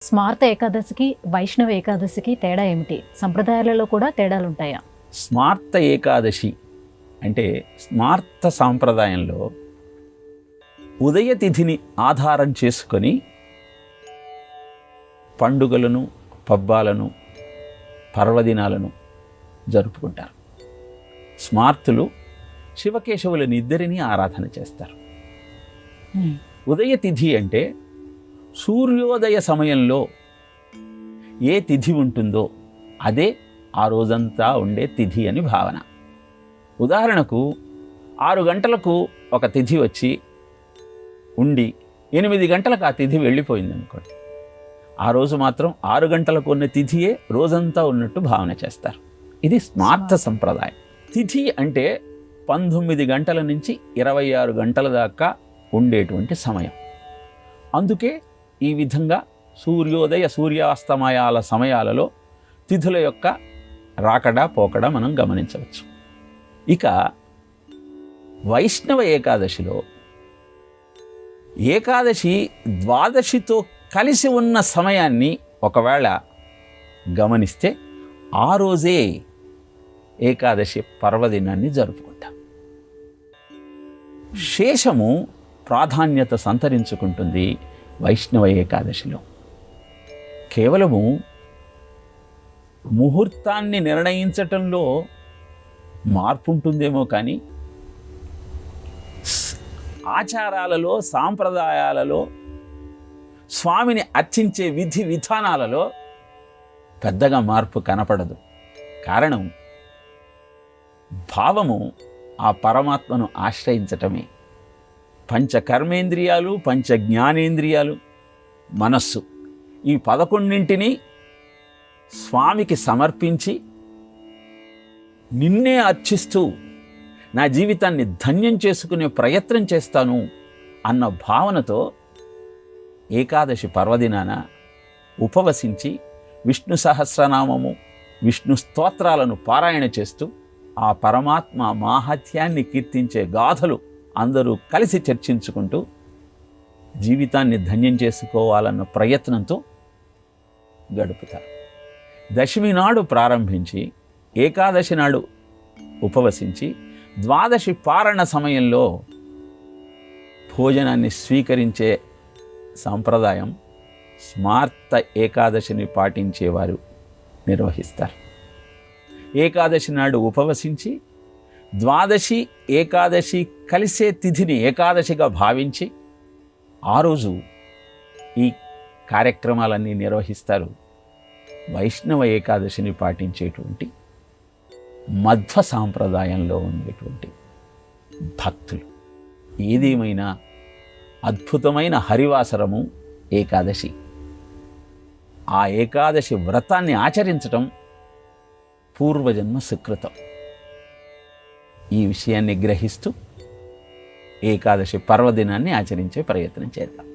స్మార్త ఏకాదశికి వైష్ణవ ఏకాదశికి తేడా ఏమిటి? సంప్రదాయాలలో కూడా తేడాలు ఉంటాయా? స్మార్త ఏకాదశి అంటే స్మార్త సాంప్రదాయంలో ఉదయ తిథిని ఆధారం చేసుకొని పండుగలను, పబ్బాలను, పర్వదినాలను జరుపుకుంటారు. స్మార్తులు శివకేశవులని ఇద్దరిని ఆరాధన చేస్తారు. ఉదయ తిథి అంటే సూర్యోదయ సమయంలో ఏ తిథి ఉంటుందో అదే ఆ రోజంతా ఉండే తిథి అని భావన. ఉదాహరణకు 6 గంటలకు ఒక తిథి వచ్చి ఉండి 8 గంటలకు ఆ తిథి వెళ్ళిపోయింది అనుకోండి, ఆ రోజు మాత్రం 6 గంటలకు ఉన్న తిథియే రోజంతా ఉన్నట్టు భావన చేస్తారు. ఇది స్మార్త సంప్రదాయం. తిథి అంటే 19 గంటల నుంచి 26 గంటల దాకా ఉండేటువంటి సమయం. అందుకే ఈ విధంగా సూర్యోదయ సూర్యాస్తమయాల సమయాలలో తిథుల యొక్క రాకడా పోకడా మనం గమనించవచ్చు. ఇక వైష్ణవ ఏకాదశిలో ఏకాదశి ద్వాదశితో కలిసి ఉన్న సమయాన్ని ఒకవేళ గమనిస్తే ఆ రోజే ఏకాదశి పర్వదినాన్ని జరుపుకుంటాం. శేషము ప్రాధాన్యత సంతరించుకుంటుంది వైష్ణవ ఏకాదశిలో. కేవలము ముహూర్తాన్ని నిర్ణయించటంలో మార్పు ఉంటుందేమో కానీ ఆచారాలలో, సాంప్రదాయాలలో, స్వామిని అర్చించే విధి విధానాలలో పెద్దగా మార్పు కనపడదు. కారణం భావము ఆ పరమాత్మను ఆశ్రయించటమే. పంచ కర్మేంద్రియాలు, పంచ జ్ఞానేంద్రియాలు, మనస్సు, ఈ 11ంటిని స్వామికి సమర్పించి నిన్నే అర్చిస్తూ నా జీవితాన్ని ధన్యం చేసుకునే ప్రయత్నం చేస్తాను అన్న భావనతో ఏకాదశి పర్వదినాన ఉపవసించి విష్ణు సహస్రనామము, విష్ణు స్తోత్రాలను పారాయణ చేస్తూ ఆ పరమాత్మ మాహాత్యాన్ని కీర్తించే గాథలు అందరూ కలిసి చర్చించుకుంటూ జీవితాన్ని ధన్యం చేసుకోవాలన్న ప్రయత్నంతో గడుపుతారు. దశమి నాడు ప్రారంభించి ఏకాదశి నాడు ఉపవసించి ద్వాదశి పారణ సమయంలో భోజనాన్ని స్వీకరించే సాంప్రదాయం స్మార్త ఏకాదశిని పాటించేవారు నిర్వహిస్తారు. ఏకాదశి నాడు ఉపవసించి ద్వాదశి ఏకాదశి కలిసే తిథిని ఏకాదశిగా భావించి ఆ రోజు ఈ కార్యక్రమాలన్నీ నిర్వహిస్తారు. వైష్ణవ ఏకాదశిని పాటించేటువంటి మధ్వ సాంప్రదాయంలో ఉండేటువంటి భక్తులు. ఏదేమైనా అద్భుతమైన హరివాసరము ఏకాదశి. ఆ ఏకాదశి వ్రతాన్ని ఆచరించటం పూర్వజన్మ సుకృతం. ఈ విషయాన్ని గ్రహిస్తూ ఏకాదశి పర్వదినాన్ని ఆచరించే ప్రయత్నం చేద్దాం.